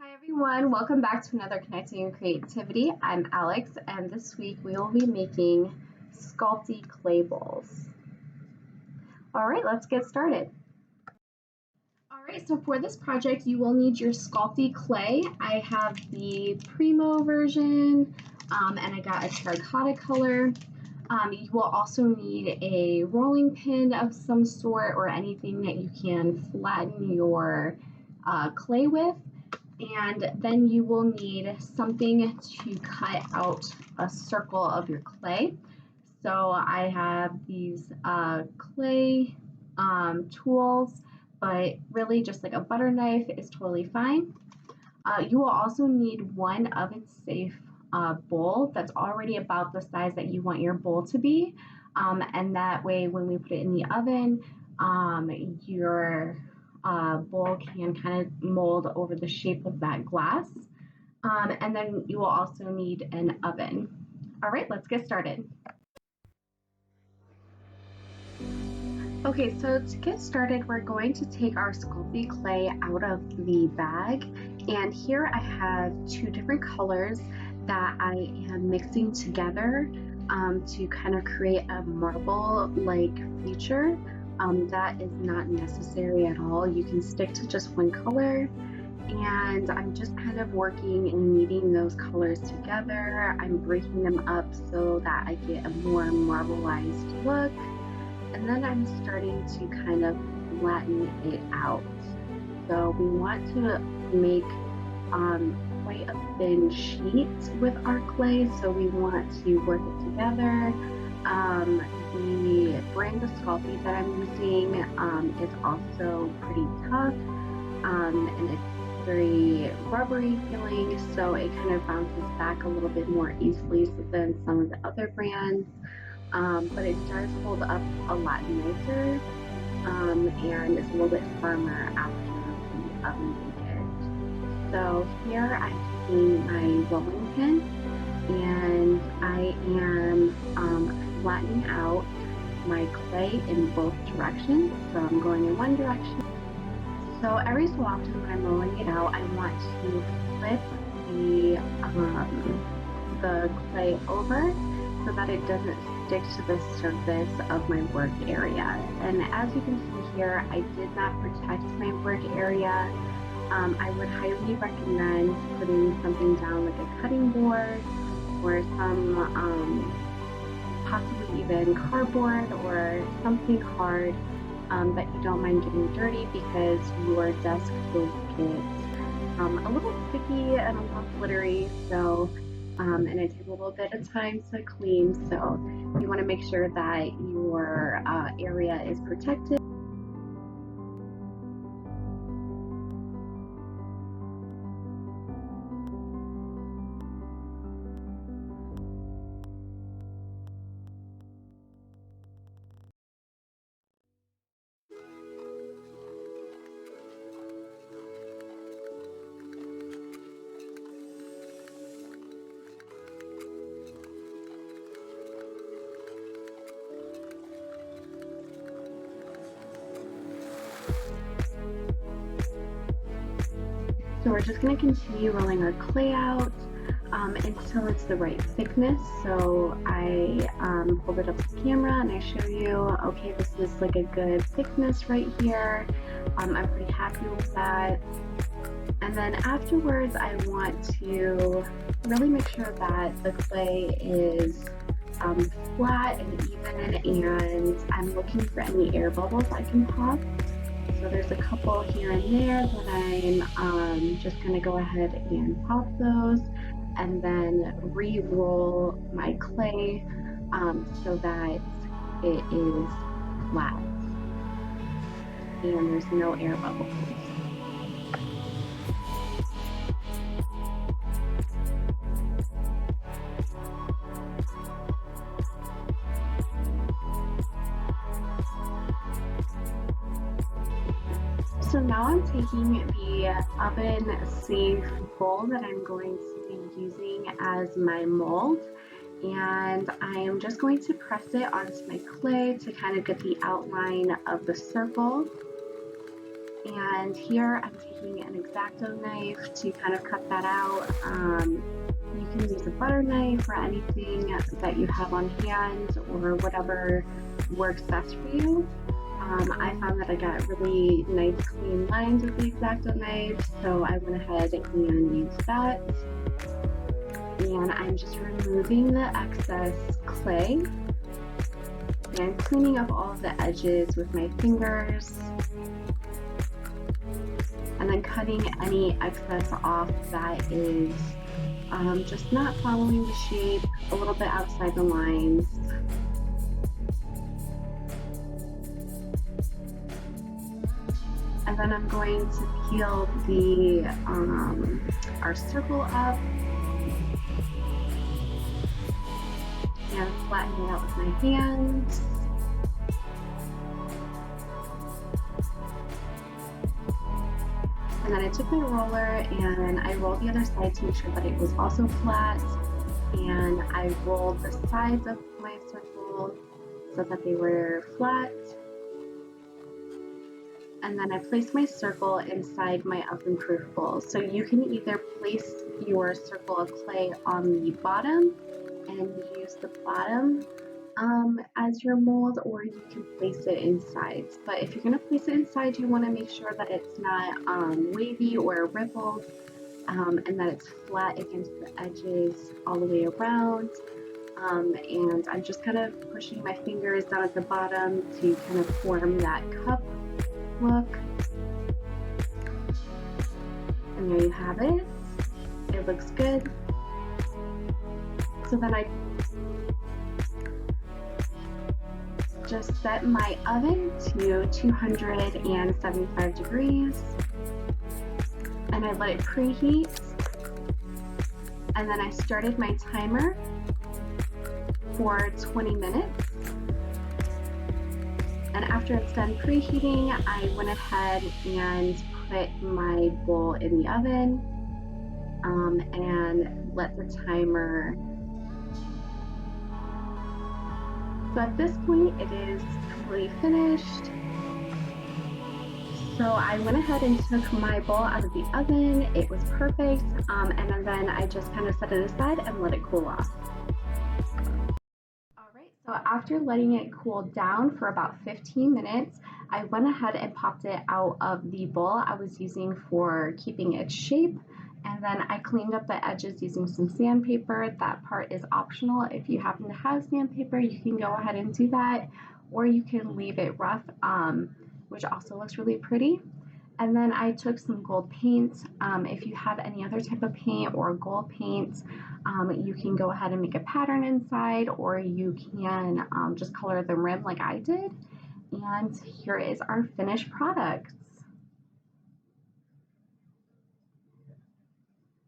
Hi everyone, welcome back to another Connecting Creativity. I'm Alex, and this week we will be making Sculpey clay bowls. All right, let's get started. All right, so for this project you will need your Sculpey clay. I have the Primo version, and I got a terracotta color. You will also need a rolling pin of some sort or anything that you can flatten your clay with. And then you will need something to cut out a circle of your clay. So I have these clay tools, but really just like a butter knife is totally fine. You will also need one oven safe bowl that's already about the size that you want your bowl to be. And that way when we put it in the oven, your bowl can kind of mold over the shape of that glass. And then you will also need an oven. All right, let's get started. Okay, so to get started, we're going to take our Sculpey clay out of the bag. And here I have two different colors that I am mixing together to kind of create a marble-like feature. That is not necessary at all. You can stick to just one color. And I'm just kind of working and kneading those colors together. I'm breaking them up so that I get a more marbleized look. And then I'm starting to kind of flatten it out. So we want to make quite a thin sheet with our clay, so we want to work it together. The brand of Sculpey that I'm using is also pretty tough, and it's very rubbery feeling, so it kind of bounces back a little bit more easily than some of the other brands. But it does hold up a lot nicer, and it's a little bit firmer after the oven baked. So here I'm taking my rolling pin and I am flattening out my clay in both directions. So I'm going in one direction. So every so often when I'm rolling it out, I want to flip the clay over so that it doesn't stick to the surface of my work area. And as you can see here, I did not protect my work area. I would highly recommend putting something down like a cutting board or some possibly even cardboard or something hard that you don't mind getting dirty, because your desk will get a little sticky and a little glittery. So and it takes a little bit of time to clean, so you want to make sure that your area is protected. So we're just going to continue rolling our clay out until it's the right thickness. So I hold it up to the camera and I show you, okay, this is like a good thickness right here. I'm pretty happy with that. And then afterwards, I want to really make sure that the clay is flat and even, and I'm looking for any air bubbles I can pop. So there's a couple here and there that I'm just going to go ahead and pop those, and then re-roll my clay so that it is flat and there's no air bubbles. So now I'm taking the oven safe bowl that I'm going to be using as my mold, and I am just going to press it onto my clay to kind of get the outline of the circle. And here I'm taking an X-Acto knife to kind of cut that out. You can use a butter knife or anything that you have on hand or whatever works best for you. I found that I got really nice clean lines with the X-Acto knife, so I went ahead and used that. And I'm just removing the excess clay and cleaning up all of the edges with my fingers, and then cutting any excess off that is just not following the shape, a little bit outside the lines. And then I'm going to peel our circle up and flatten it out with my hands. And then I took my roller and I rolled the other side to make sure that it was also flat. And I rolled the sides of my circle so that they were flat. And then I placed my circle inside my oven-proof bowl. So you can either place your circle of clay on the bottom and use the bottom as your mold, or you can place it inside. But if you're going to place it inside, you want to make sure that it's not wavy or rippled, and that it's flat against the edges all the way around. And I'm just kind of pushing my fingers down at the bottom to kind of form that cup look. And there you have it. It looks good. So then I just set my oven to 275 degrees and I let it preheat, and then I started my timer for 20 minutes. And after it's done preheating, I went ahead and put my bowl in the oven and let the timer. So at this point, it is completely finished. So I went ahead and took my bowl out of the oven. It was perfect. And then I just kind of set it aside and let it cool off. All right, so after letting it cool down for about 15 minutes, I went ahead and popped it out of the bowl I was using for keeping its shape. And then I cleaned up the edges using some sandpaper. That part is optional. If you happen to have sandpaper, you can go ahead and do that, or you can leave it rough, which also looks really pretty. And then I took some gold paint. If you have any other type of paint or gold paint, you can go ahead and make a pattern inside, or you can just color the rim like I did. And here is our finished product.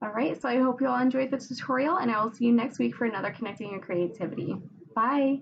All right, so I hope you all enjoyed the tutorial, and I will see you next week for another Connecting Your Creativity. Bye.